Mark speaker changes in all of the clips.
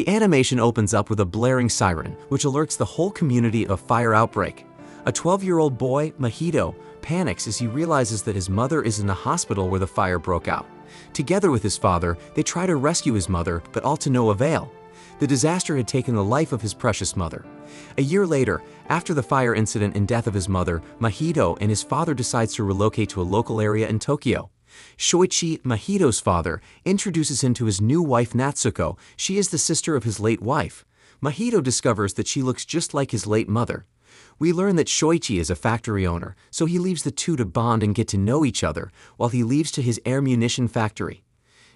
Speaker 1: The animation opens up with a blaring siren, which alerts the whole community of a fire outbreak. A 12-year-old boy, Mahito, panics as he realizes that his mother is in the hospital where the fire broke out. Together with his father, they try to rescue his mother, but all to no avail. The disaster had taken the life of his precious mother. A year later, after the fire incident and death of his mother, Mahito and his father decides to relocate to a local area in Tokyo. Shoichi, Mahito's father, introduces him to his new wife Natsuko. She is the sister of his late wife. Mahito discovers that she looks just like his late mother. We learn that Shoichi is a factory owner, so he leaves the two to bond and get to know each other, while he leaves to his air munition factory.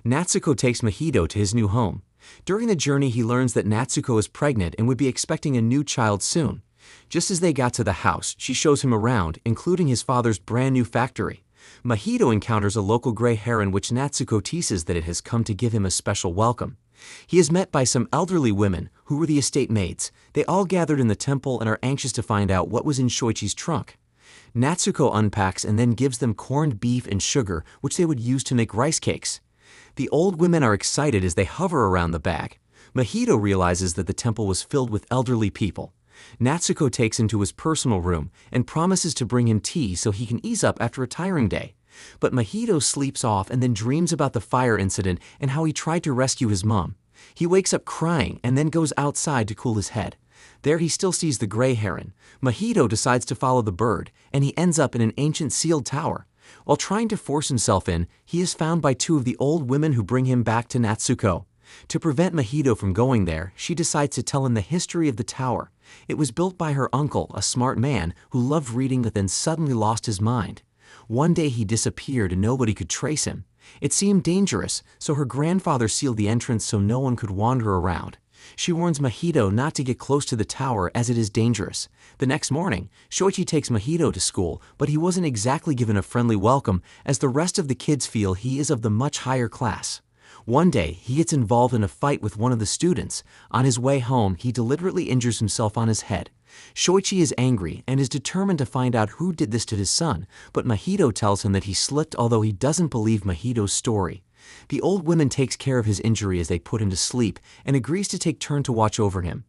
Speaker 1: Natsuko takes Mahito to his new home. During the journey, he learns that Natsuko is pregnant and would be expecting a new child soon. Just as they got to the house, she shows him around, including his father's brand new factory. Mahito encounters a local gray heron, which Natsuko teases that it has come to give him a special welcome. He is met by some elderly women, who were the estate maids. They all gathered in the temple and are anxious to find out what was in Shoichi's trunk. Natsuko unpacks and then gives them corned beef and sugar, which they would use to make rice cakes. The old women are excited as they hover around the bag. Mahito realizes that the temple was filled with elderly people. Natsuko takes him to his personal room and promises to bring him tea so he can ease up after a tiring day. But Mahito sleeps off and then dreams about the fire incident and how he tried to rescue his mom. He wakes up crying and then goes outside to cool his head. There he still sees the gray heron. Mahito decides to follow the bird, and he ends up in an ancient sealed tower. While trying to force himself in, he is found by two of the old women who bring him back to Natsuko. To prevent Mahito from going there, she decides to tell him the history of the tower. It was built by her uncle, a smart man who loved reading but then suddenly lost his mind. One day he disappeared and nobody could trace him. It seemed dangerous, so her grandfather sealed the entrance so no one could wander around. She warns Mahito not to get close to the tower as it is dangerous. The next morning, Shoichi takes Mahito to school, but he wasn't exactly given a friendly welcome as the rest of the kids feel he is of the much higher class. One day, he gets involved in a fight with one of the students. On his way home, he deliberately injures himself on his head. Shoichi is angry and is determined to find out who did this to his son, but Mahito tells him that he slipped, although he doesn't believe Mahito's story. The old woman takes care of his injury as they put him to sleep and agrees to take turn to watch over him.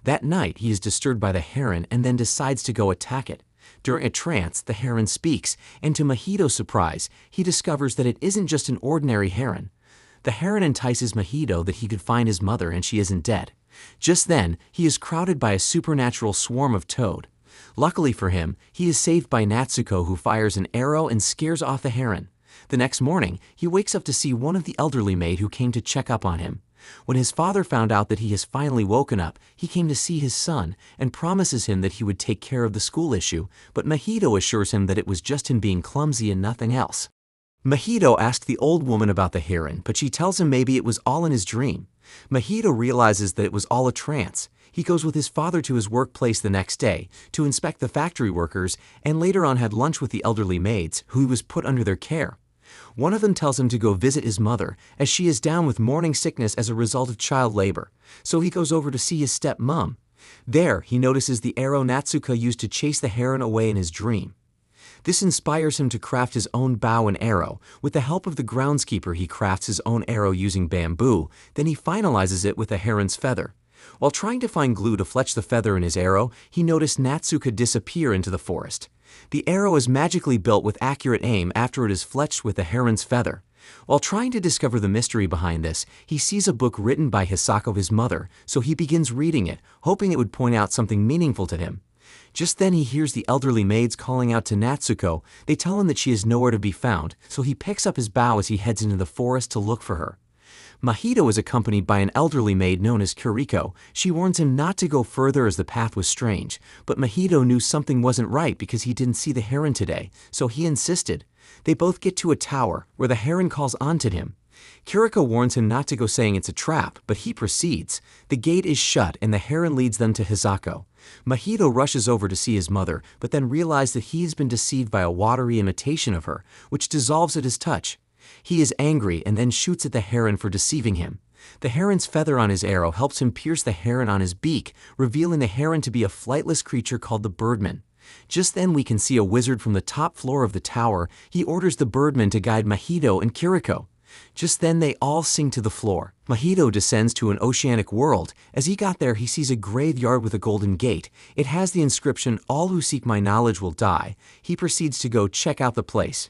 Speaker 1: That night, he is disturbed by the heron and then decides to go attack it. During a trance, the heron speaks, and to Mahito's surprise, he discovers that it isn't just an ordinary heron. The heron entices Mahito that he could find his mother and she isn't dead. Just then, he is crowded by a supernatural swarm of toad. Luckily for him, he is saved by Natsuko, who fires an arrow and scares off the heron. The next morning, he wakes up to see one of the elderly maid who came to check up on him. When his father found out that he has finally woken up, he came to see his son and promises him that he would take care of the school issue, but Mahito assures him that it was just him being clumsy and nothing else. Mahito asks the old woman about the heron, but she tells him maybe it was all in his dream. Mahito realizes that it was all a trance. He goes with his father to his workplace the next day to inspect the factory workers and later on had lunch with the elderly maids, who he was put under their care. One of them tells him to go visit his mother, as she is down with morning sickness as a result of child labor, so he goes over to see his stepmom. There, he notices the arrow Natsuko used to chase the heron away in his dream. This inspires him to craft his own bow and arrow. With the help of the groundskeeper, he crafts his own arrow using bamboo, then he finalizes it with a heron's feather. While trying to find glue to fletch the feather in his arrow, he noticed Natsuko disappear into the forest. The arrow is magically built with accurate aim after it is fletched with a heron's feather. While trying to discover the mystery behind this, he sees a book written by Hisako, his mother, so he begins reading it, hoping it would point out something meaningful to him. Just then he hears the elderly maids calling out to Natsuko. They tell him that she is nowhere to be found, so he picks up his bow as he heads into the forest to look for her. Mahito is accompanied by an elderly maid known as Kuriko. She warns him not to go further as the path was strange, but Mahito knew something wasn't right because he didn't see the heron today, so he insisted. They both get to a tower, where the heron calls onto him. Kuriko warns him not to go, saying it's a trap, but he proceeds. The gate is shut and the heron leads them to Hisako. Mahito rushes over to see his mother, but then realizes that he has been deceived by a watery imitation of her, which dissolves at his touch. He is angry and then shoots at the heron for deceiving him. The heron's feather on his arrow helps him pierce the heron on his beak, revealing the heron to be a flightless creature called the birdman. Just then we can see a wizard from the top floor of the tower. He orders the birdman to guide Mahito and Kuriko. Just then they all sink to the floor. Mahito descends to an oceanic world. As he got there, he sees a graveyard with a golden gate. It has the inscription, "All who seek my knowledge will die." He proceeds to go check out the place.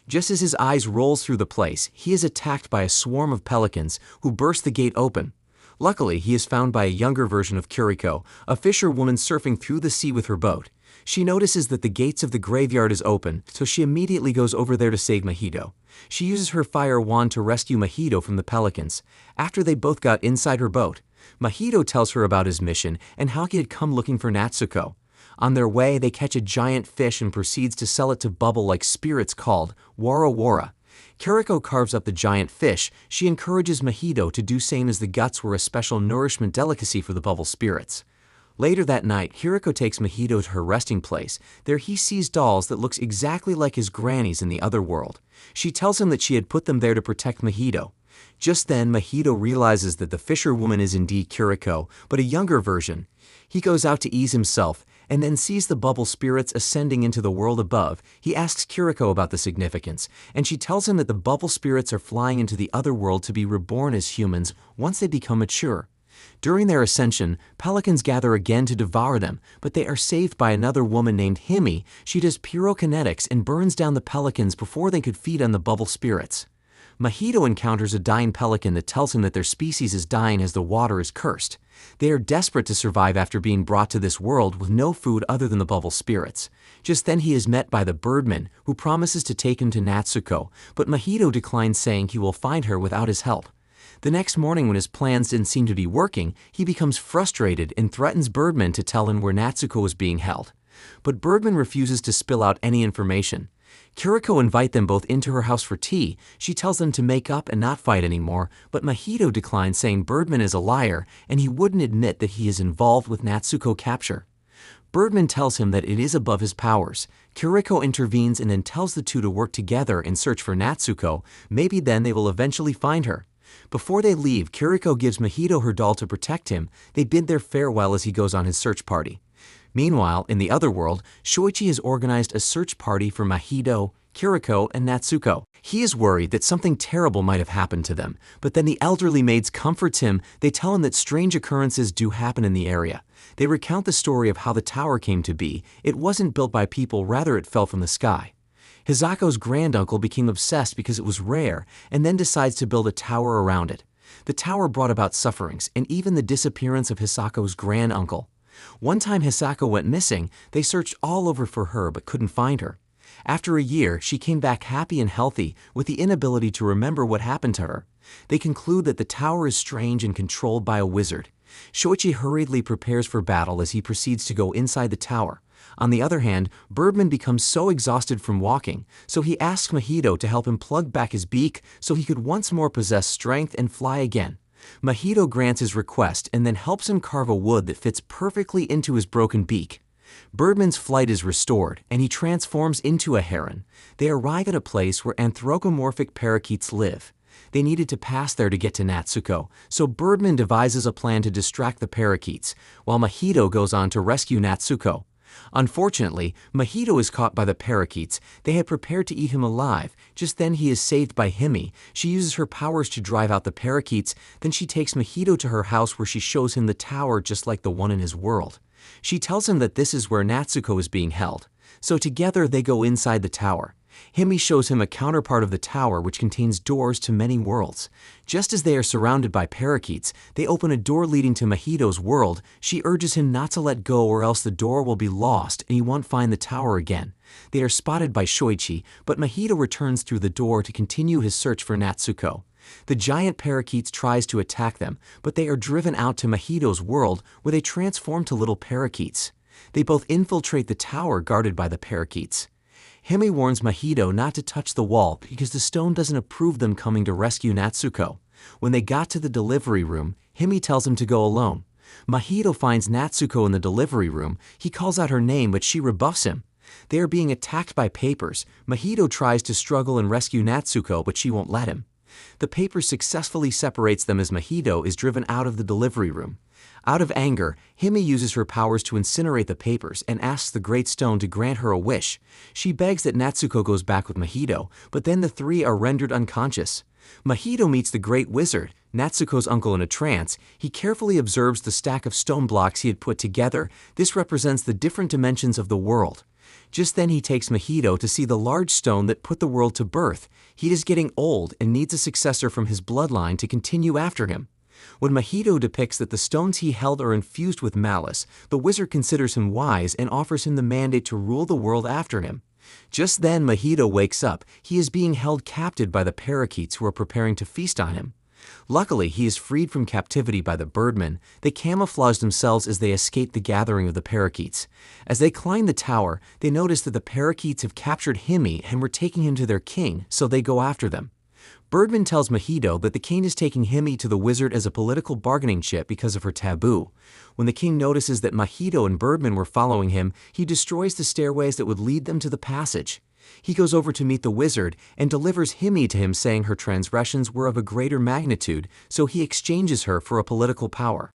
Speaker 1: Just as his eyes rolls through the place, he is attacked by a swarm of pelicans who burst the gate open. Luckily, he is found by a younger version of Kuriko, a fisherwoman surfing through the sea with her boat. She notices that the gates of the graveyard is open, so she immediately goes over there to save Mahito. She uses her fire wand to rescue Mahito from the pelicans. After they both got inside her boat, Mahito tells her about his mission and how he had come looking for Natsuko. On their way, they catch a giant fish and proceeds to sell it to Bubble like spirits called Wara Wara. Kuriko carves up the giant fish. She encourages Mahito to do same, as the guts were a special nourishment delicacy for the Bubble spirits. Later that night, Kuriko takes Mahito to her resting place. There he sees dolls that looks exactly like his grannies in the other world. She tells him that she had put them there to protect Mahito. Just then, Mahito realizes that the fisherwoman is indeed Kuriko, but a younger version. He goes out to ease himself, and then sees the Bubble spirits ascending into the world above. He asks Kuriko about the significance, and she tells him that the Bubble spirits are flying into the other world to be reborn as humans once they become mature. During their ascension, pelicans gather again to devour them, but they are saved by another woman named Himi. She does pyrokinetics and burns down the pelicans before they could feed on the Bubble spirits. Mahito encounters a dying pelican that tells him that their species is dying as the water is cursed. They are desperate to survive after being brought to this world with no food other than the Bubble spirits. Just then he is met by the birdman, who promises to take him to Natsuko, but Mahito declines, saying he will find her without his help. The next morning, when his plans didn't seem to be working, he becomes frustrated and threatens Birdman to tell him where Natsuko is being held. But Birdman refuses to spill out any information. Kuriko invites them both into her house for tea. She tells them to make up and not fight anymore, but Mahito declines, saying Birdman is a liar and he wouldn't admit that he is involved with Natsuko capture. Birdman tells him that it is above his powers. Kuriko intervenes and then tells the two to work together in search for Natsuko. Maybe then they will eventually find her. Before they leave, Kuriko gives Mahito her doll to protect him. They bid their farewell as he goes on his search party. Meanwhile, in the other world, Shoichi has organized a search party for Mahito, Kuriko, and Natsuko. He is worried that something terrible might have happened to them, but then the elderly maids comforts him. They tell him that strange occurrences do happen in the area. They recount the story of how the tower came to be. It wasn't built by people, rather it fell from the sky. Hisako's granduncle became obsessed because it was rare, and then decides to build a tower around it. The tower brought about sufferings, and even the disappearance of Hisako's granduncle. One time Hisako went missing. They searched all over for her but couldn't find her. After a year, she came back happy and healthy, with the inability to remember what happened to her. They conclude that the tower is strange and controlled by a wizard. Shoichi hurriedly prepares for battle as he proceeds to go inside the tower. On the other hand, Birdman becomes so exhausted from walking, so he asks Mahito to help him plug back his beak so he could once more possess strength and fly again. Mahito grants his request and then helps him carve a wood that fits perfectly into his broken beak. Birdman's flight is restored, and he transforms into a heron. They arrive at a place where anthropomorphic parakeets live. They needed to pass there to get to Natsuko, so Birdman devises a plan to distract the parakeets, while Mahito goes on to rescue Natsuko. Unfortunately, Mahito is caught by the parakeets. They had prepared to eat him alive. Just then he is saved by Himi. She uses her powers to drive out the parakeets. Then she takes Mahito to her house, where she shows him the tower just like the one in his world. She tells him that this is where Natsuko is being held. So together they go inside the tower. Himi shows him a counterpart of the tower which contains doors to many worlds. Just as they are surrounded by parakeets, they open a door leading to Mahito's world. She urges him not to let go, or else the door will be lost and he won't find the tower again. They are spotted by Shoichi, but Mahito returns through the door to continue his search for Natsuko. The giant parakeets tries to attack them, but they are driven out to Mahito's world, where they transform to little parakeets. They both infiltrate the tower guarded by the parakeets. Himi warns Mahito not to touch the wall because the stone doesn't approve them coming to rescue Natsuko. When they got to the delivery room, Himi tells him to go alone. Mahito finds Natsuko in the delivery room. He calls out her name, but she rebuffs him. They are being attacked by papers. Mahito tries to struggle and rescue Natsuko, but she won't let him. The paper successfully separates them as Mahito is driven out of the delivery room. Out of anger, Himi uses her powers to incinerate the papers and asks the Great Stone to grant her a wish. She begs that Natsuko goes back with Mahito, but then the three are rendered unconscious. Mahito meets the great wizard, Natsuko's uncle, in a trance. He carefully observes the stack of stone blocks he had put together. This represents the different dimensions of the world. Just then he takes Mahito to see the large stone that put the world to birth. He is getting old and needs a successor from his bloodline to continue after him. When Mahito depicts that the stones he held are infused with malice, the wizard considers him wise and offers him the mandate to rule the world after him. Just then Mahito wakes up. He is being held captive by the parakeets who are preparing to feast on him. Luckily, he is freed from captivity by the birdmen. They camouflage themselves as they escape the gathering of the parakeets. As they climb the tower, they notice that the parakeets have captured Himi and were taking him to their king, so they go after them. Birdman tells Mahito that the king is taking Himi to the wizard as a political bargaining chip because of her taboo. When the king notices that Mahito and Birdman were following him, he destroys the stairways that would lead them to the passage. He goes over to meet the wizard and delivers Himi to him, saying her transgressions were of a greater magnitude, so he exchanges her for a political power.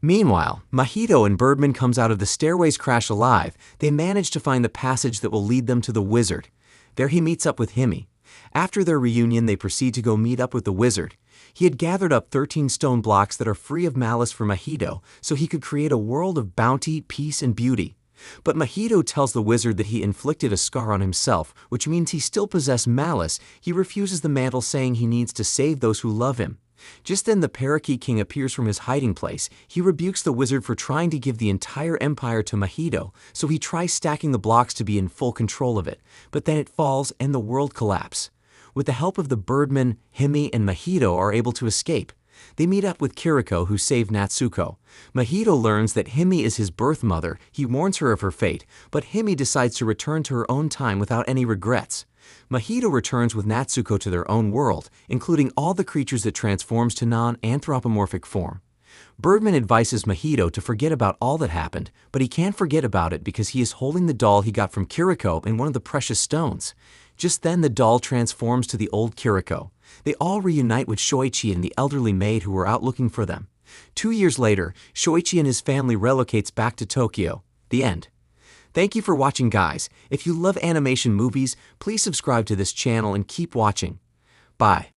Speaker 1: Meanwhile, Mahito and Birdman comes out of the stairways crash alive. They manage to find the passage that will lead them to the wizard. There he meets up with Himi. After their reunion, they proceed to go meet up with the wizard. He had gathered up 13 stone blocks that are free of malice for Mahito, so he could create a world of bounty, peace, and beauty. But Mahito tells the wizard that he inflicted a scar on himself, which means he still possesses malice. He refuses the mantle, saying he needs to save those who love him. Just then the parakeet king appears from his hiding place. He rebukes the wizard for trying to give the entire empire to Mahito, so he tries stacking the blocks to be in full control of it, but then it falls and the world collapses. With the help of the birdmen, Himi and Mahito are able to escape. They meet up with Kiriko, who saved Natsuko. Mahito learns that Himi is his birth mother. He warns her of her fate, but Himi decides to return to her own time without any regrets. Mahito returns with Natsuko to their own world, including all the creatures that transforms to non-anthropomorphic form. Birdman advises Mahito to forget about all that happened, but he can't forget about it because he is holding the doll he got from Kiriko and one of the precious stones. Just then the doll transforms to the old Kiriko. They all reunite with Shoichi and the elderly maid who were out looking for them. 2 years later, Shoichi and his family relocates back to Tokyo. The end. Thank you for watching, guys. If you love animation movies, please subscribe to this channel and keep watching. Bye.